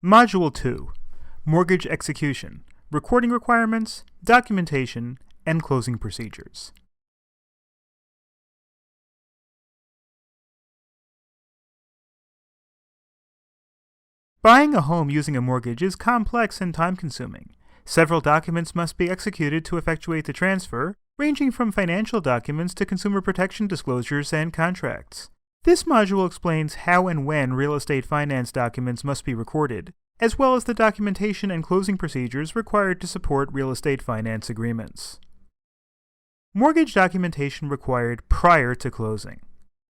Module 2. Mortgage Execution, Recording Requirements, Documentation, and Closing Procedures. Buying a home using a mortgage is complex and time-consuming. Several documents must be executed to effectuate the transfer, ranging from financial documents to consumer protection disclosures and contracts. This module explains how and when real estate finance documents must be recorded, as well as the documentation and closing procedures required to support real estate finance agreements. Mortgage documentation required prior to closing.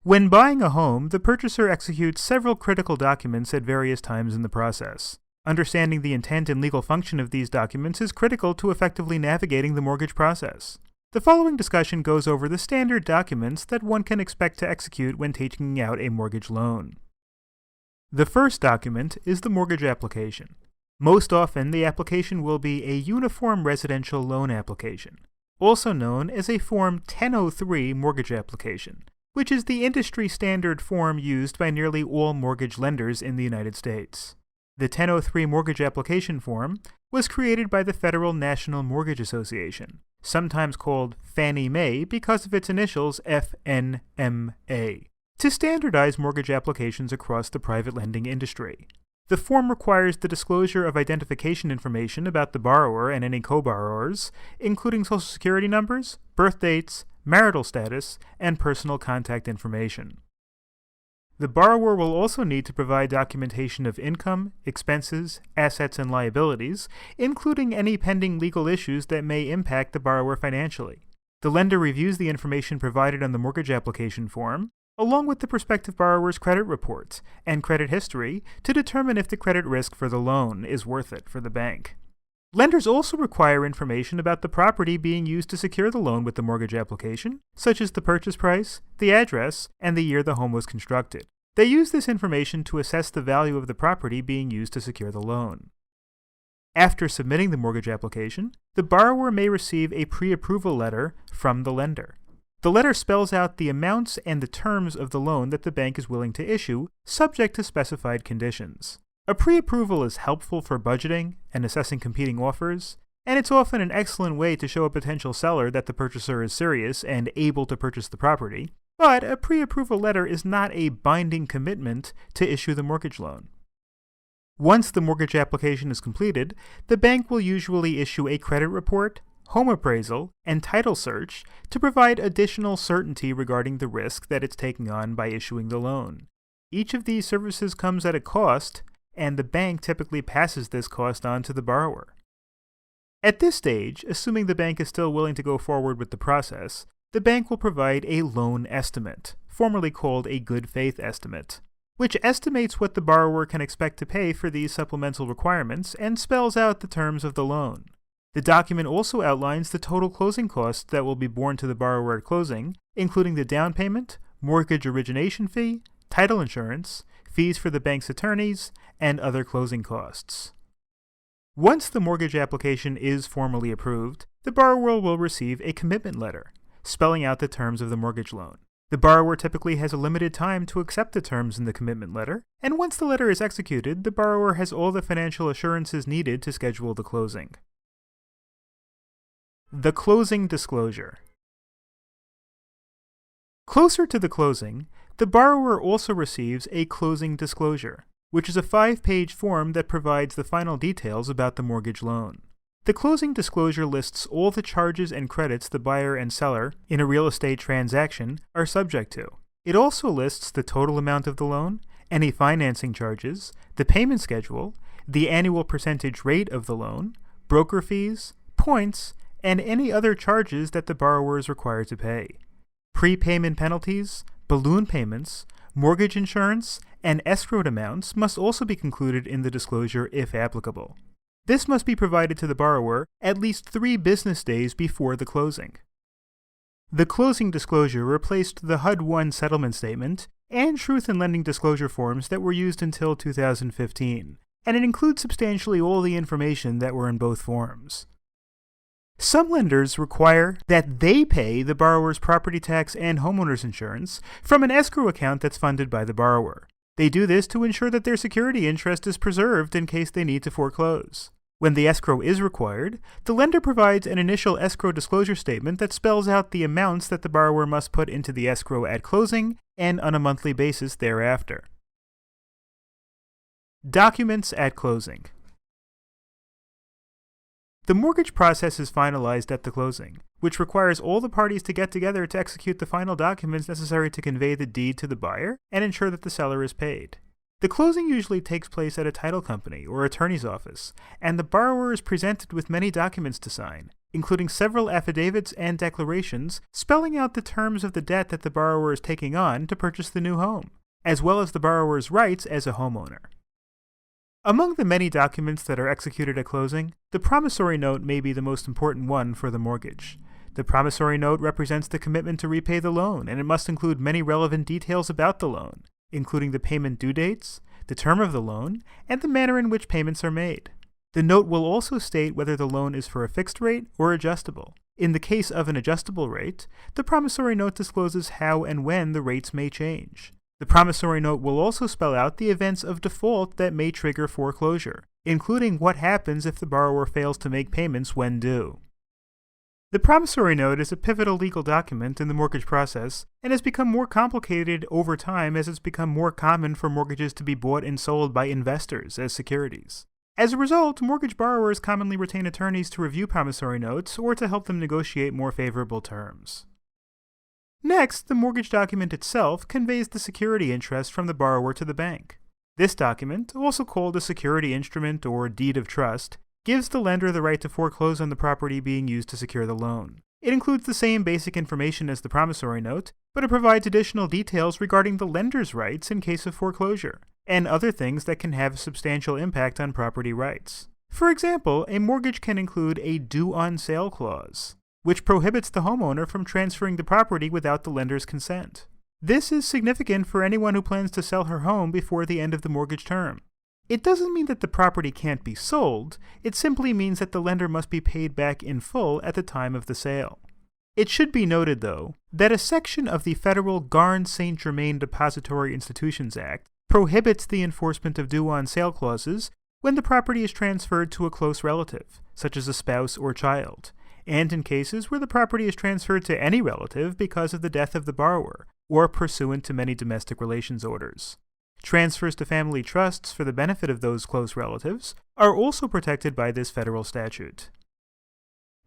When buying a home, the purchaser executes several critical documents at various times in the process. Understanding the intent and legal function of these documents is critical to effectively navigating the mortgage process. The following discussion goes over the standard documents that one can expect to execute when taking out a mortgage loan. The first document is the mortgage application. Most often, the application will be a Uniform Residential Loan Application, also known as a Form 1003 mortgage application, which is the industry standard form used by nearly all mortgage lenders in the United States. The 1003 mortgage application form was created by the Federal National Mortgage Association, sometimes called Fannie Mae because of its initials FNMA, to standardize mortgage applications across the private lending industry. The form requires the disclosure of identification information about the borrower and any co-borrowers, including Social Security numbers, birth dates, marital status, and personal contact information. The borrower will also need to provide documentation of income, expenses, assets, and liabilities, including any pending legal issues that may impact the borrower financially. The lender reviews the information provided on the mortgage application form, along with the prospective borrower's credit reports and credit history, to determine if the credit risk for the loan is worth it for the bank. Lenders also require information about the property being used to secure the loan with the mortgage application, such as the purchase price, the address, and the year the home was constructed. They use this information to assess the value of the property being used to secure the loan. After submitting the mortgage application, the borrower may receive a pre-approval letter from the lender. The letter spells out the amounts and the terms of the loan that the bank is willing to issue, subject to specified conditions. A pre-approval is helpful for budgeting and assessing competing offers, and it's often an excellent way to show a potential seller that the purchaser is serious and able to purchase the property, but a pre-approval letter is not a binding commitment to issue the mortgage loan. Once the mortgage application is completed, the bank will usually issue a credit report, home appraisal, and title search to provide additional certainty regarding the risk that it's taking on by issuing the loan. Each of these services comes at a cost, and the bank typically passes this cost on to the borrower. At this stage, assuming the bank is still willing to go forward with the process, the bank will provide a loan estimate, formerly called a good faith estimate, which estimates what the borrower can expect to pay for these supplemental requirements and spells out the terms of the loan. The document also outlines the total closing costs that will be borne to the borrower at closing, including the down payment, mortgage origination fee, title insurance, fees for the bank's attorneys, and other closing costs. Once the mortgage application is formally approved, the borrower will receive a commitment letter, spelling out the terms of the mortgage loan. The borrower typically has a limited time to accept the terms in the commitment letter, and once the letter is executed, the borrower has all the financial assurances needed to schedule the closing. The closing disclosure. Closer to the closing, the borrower also receives a closing disclosure, which is a 5-page form that provides the final details about the mortgage loan. The closing disclosure lists all the charges and credits the buyer and seller in a real estate transaction are subject to. It also lists the total amount of the loan, any financing charges, the payment schedule, the annual percentage rate of the loan, broker fees, points, and any other charges that the borrower is required to pay. Prepayment penalties, balloon payments, mortgage insurance, and escrowed amounts must also be included in the disclosure if applicable. This must be provided to the borrower at least 3 business days before the closing. The closing disclosure replaced the HUD-1 settlement statement and truth in lending disclosure forms that were used until 2015, and it includes substantially all the information that were in both forms. Some lenders require that they pay the borrower's property tax and homeowner's insurance from an escrow account that's funded by the borrower. They do this to ensure that their security interest is preserved in case they need to foreclose. When the escrow is required, the lender provides an initial escrow disclosure statement that spells out the amounts that the borrower must put into the escrow at closing and on a monthly basis thereafter. Documents at closing. The mortgage process is finalized at the closing, which requires all the parties to get together to execute the final documents necessary to convey the deed to the buyer and ensure that the seller is paid. The closing usually takes place at a title company or attorney's office, and the borrower is presented with many documents to sign, including several affidavits and declarations spelling out the terms of the debt that the borrower is taking on to purchase the new home, as well as the borrower's rights as a homeowner. Among the many documents that are executed at closing, the promissory note may be the most important one for the mortgage. The promissory note represents the commitment to repay the loan, and it must include many relevant details about the loan, including the payment due dates, the term of the loan, and the manner in which payments are made. The note will also state whether the loan is for a fixed rate or adjustable. In the case of an adjustable rate, the promissory note discloses how and when the rates may change. The promissory note will also spell out the events of default that may trigger foreclosure, including what happens if the borrower fails to make payments when due. The promissory note is a pivotal legal document in the mortgage process and has become more complicated over time as it's become more common for mortgages to be bought and sold by investors as securities. As a result, mortgage borrowers commonly retain attorneys to review promissory notes or to help them negotiate more favorable terms. Next, the mortgage document itself conveys the security interest from the borrower to the bank. This document, also called a security instrument or deed of trust, gives the lender the right to foreclose on the property being used to secure the loan. It includes the same basic information as the promissory note, but it provides additional details regarding the lender's rights in case of foreclosure, and other things that can have a substantial impact on property rights. For example, a mortgage can include a due on sale clause, which prohibits the homeowner from transferring the property without the lender's consent. This is significant for anyone who plans to sell her home before the end of the mortgage term. It doesn't mean that the property can't be sold, it simply means that the lender must be paid back in full at the time of the sale. It should be noted, though, that a section of the federal Garn-St. Germain Depository Institutions Act prohibits the enforcement of due on sale clauses when the property is transferred to a close relative, such as a spouse or child, and in cases where the property is transferred to any relative because of the death of the borrower, or pursuant to many domestic relations orders. Transfers to family trusts for the benefit of those close relatives are also protected by this federal statute.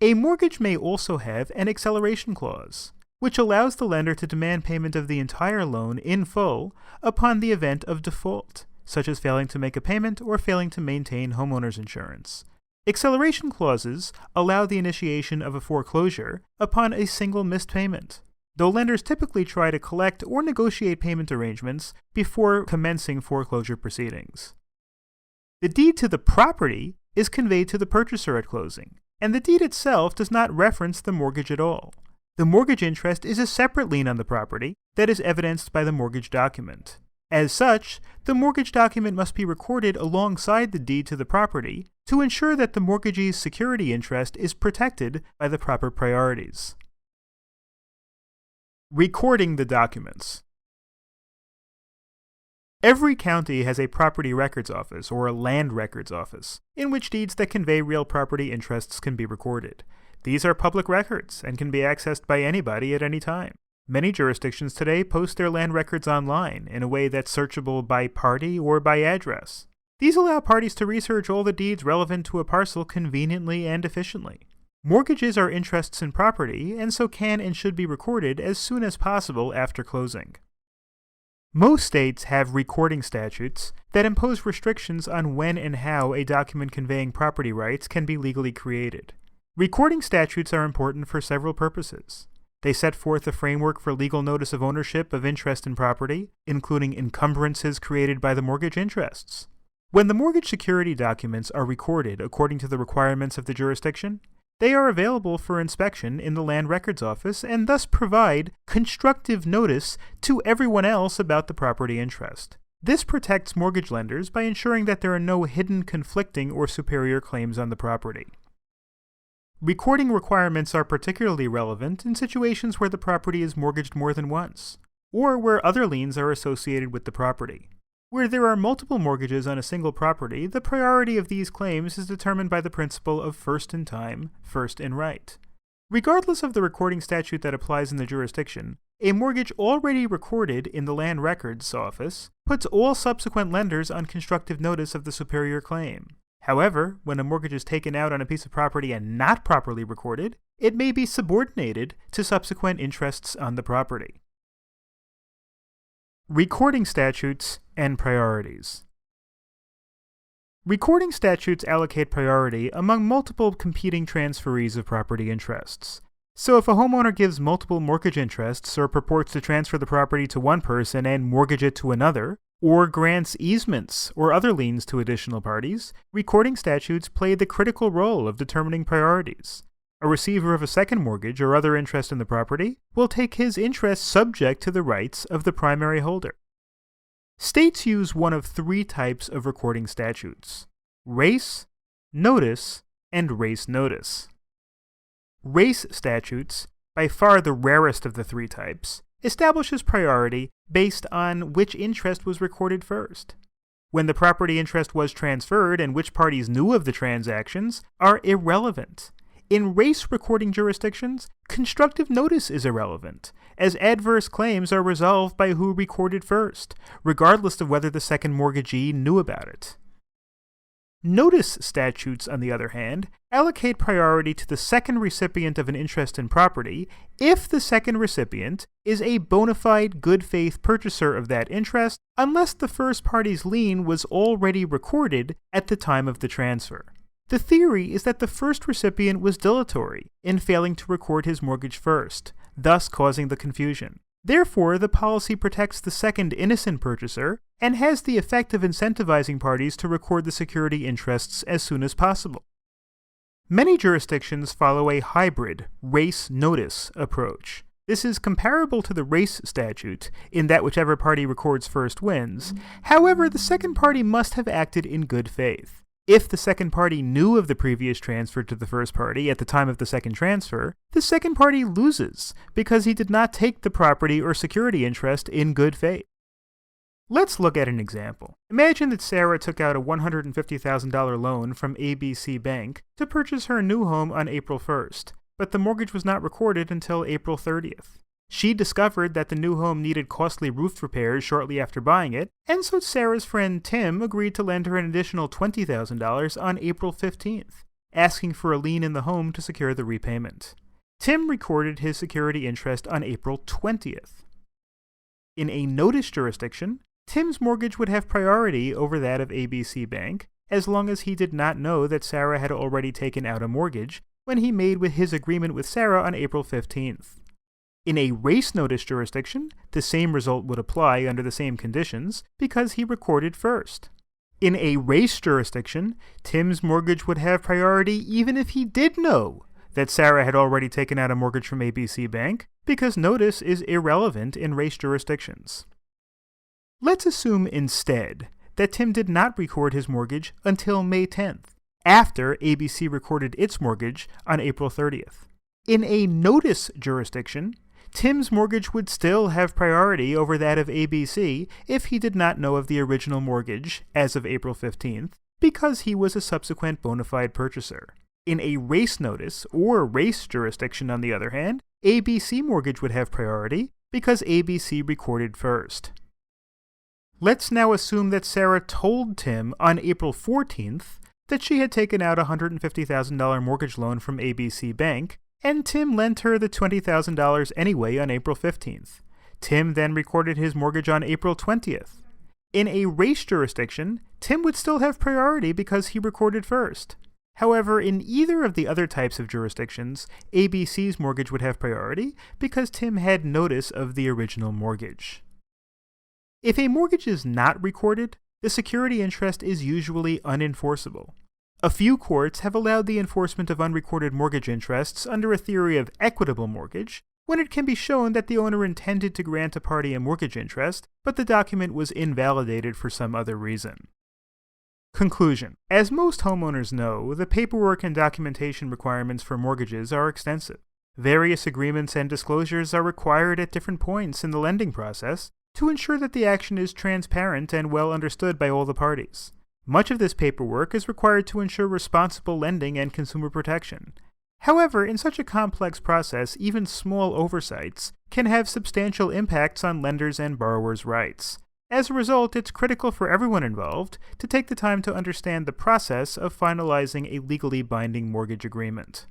A mortgage may also have an acceleration clause, which allows the lender to demand payment of the entire loan in full upon the event of default, such as failing to make a payment or failing to maintain homeowner's insurance. Acceleration clauses allow the initiation of a foreclosure upon a single missed payment, though lenders typically try to collect or negotiate payment arrangements before commencing foreclosure proceedings. The deed to the property is conveyed to the purchaser at closing, and the deed itself does not reference the mortgage at all. The mortgage interest is a separate lien on the property that is evidenced by the mortgage document. As such, the mortgage document must be recorded alongside the deed to the property to ensure that the mortgagee's security interest is protected by the proper priorities. Recording the documents. Every county has a property records office or a land records office, in which deeds that convey real property interests can be recorded. These are public records and can be accessed by anybody at any time. Many jurisdictions today post their land records online in a way that's searchable by party or by address. These allow parties to research all the deeds relevant to a parcel conveniently and efficiently. Mortgages are interests in property, and so can and should be recorded as soon as possible after closing. Most states have recording statutes that impose restrictions on when and how a document conveying property rights can be legally created. Recording statutes are important for several purposes. They set forth a framework for legal notice of ownership of interest in property, including encumbrances created by the mortgage interests. When the mortgage security documents are recorded according to the requirements of the jurisdiction, they are available for inspection in the Land Records Office and thus provide constructive notice to everyone else about the property interest. This protects mortgage lenders by ensuring that there are no hidden conflicting or superior claims on the property. Recording requirements are particularly relevant in situations where the property is mortgaged more than once, or where other liens are associated with the property. Where there are multiple mortgages on a single property, the priority of these claims is determined by the principle of first in time, first in right. Regardless of the recording statute that applies in the jurisdiction, a mortgage already recorded in the Land Records Office puts all subsequent lenders on constructive notice of the superior claim. However, when a mortgage is taken out on a piece of property and not properly recorded, it may be subordinated to subsequent interests on the property. Recording statutes and priorities. Recording statutes allocate priority among multiple competing transferees of property interests. So if a homeowner gives multiple mortgage interests or purports to transfer the property to one person and mortgage it to another, or grants easements or other liens to additional parties, recording statutes play the critical role of determining priorities. A receiver of a second mortgage or other interest in the property will take his interest subject to the rights of the primary holder. States use one of three types of recording statutes: race, notice, and race notice. Race statutes, by far the rarest of the three types, establishes priority based on which interest was recorded first. When the property interest was transferred and which parties knew of the transactions are irrelevant. In race recording jurisdictions, constructive notice is irrelevant, as adverse claims are resolved by who recorded first, regardless of whether the second mortgagee knew about it. Notice statutes, on the other hand, allocate priority to the second recipient of an interest in property if the second recipient is a bona fide good faith purchaser of that interest, unless the first party's lien was already recorded at the time of the transfer. The theory is that the first recipient was dilatory in failing to record his mortgage first, thus causing the confusion. Therefore, the policy protects the second innocent purchaser and has the effect of incentivizing parties to record the security interests as soon as possible. Many jurisdictions follow a hybrid race notice approach. This is comparable to the race statute in that whichever party records first wins. However, the second party must have acted in good faith. If the second party knew of the previous transfer to the first party at the time of the second transfer, the second party loses because he did not take the property or security interest in good faith. Let's look at an example. Imagine that Sarah took out a $150,000 loan from ABC Bank to purchase her new home on April 1st, but the mortgage was not recorded until April 30th. She discovered that the new home needed costly roof repairs shortly after buying it, and so Sarah's friend Tim agreed to lend her an additional $20,000 on April 15th, asking for a lien in the home to secure the repayment. Tim recorded his security interest on April 20th. In a notice jurisdiction, Tim's mortgage would have priority over that of ABC Bank, as long as he did not know that Sarah had already taken out a mortgage when he made with his agreement with Sarah on April 15th. In a race notice jurisdiction, the same result would apply under the same conditions because he recorded first. In a race jurisdiction, Tim's mortgage would have priority even if he did know that Sarah had already taken out a mortgage from ABC Bank, because notice is irrelevant in race jurisdictions. Let's assume instead that Tim did not record his mortgage until May 10th, after ABC recorded its mortgage on April 30th. In a notice jurisdiction, Tim's mortgage would still have priority over that of ABC if he did not know of the original mortgage as of April 15th, because he was a subsequent bona fide purchaser. In a race notice or race jurisdiction, on the other hand, ABC mortgage would have priority because ABC recorded first. Let's now assume that Sarah told Tim on April 14th that she had taken out a $150,000 mortgage loan from ABC Bank, and Tim lent her the $20,000 anyway on April 15th. Tim then recorded his mortgage on April 20th. In a race jurisdiction, Tim would still have priority because he recorded first. However, in either of the other types of jurisdictions, ABC's mortgage would have priority because Tim had notice of the original mortgage. If a mortgage is not recorded, the security interest is usually unenforceable. A few courts have allowed the enforcement of unrecorded mortgage interests under a theory of equitable mortgage when it can be shown that the owner intended to grant a party a mortgage interest, but the document was invalidated for some other reason. Conclusion. As most homeowners know, the paperwork and documentation requirements for mortgages are extensive. Various agreements and disclosures are required at different points in the lending process to ensure that the action is transparent and well understood by all the parties. Much of this paperwork is required to ensure responsible lending and consumer protection. However, in such a complex process, even small oversights can have substantial impacts on lenders' and borrowers' rights. As a result, it's critical for everyone involved to take the time to understand the process of finalizing a legally binding mortgage agreement.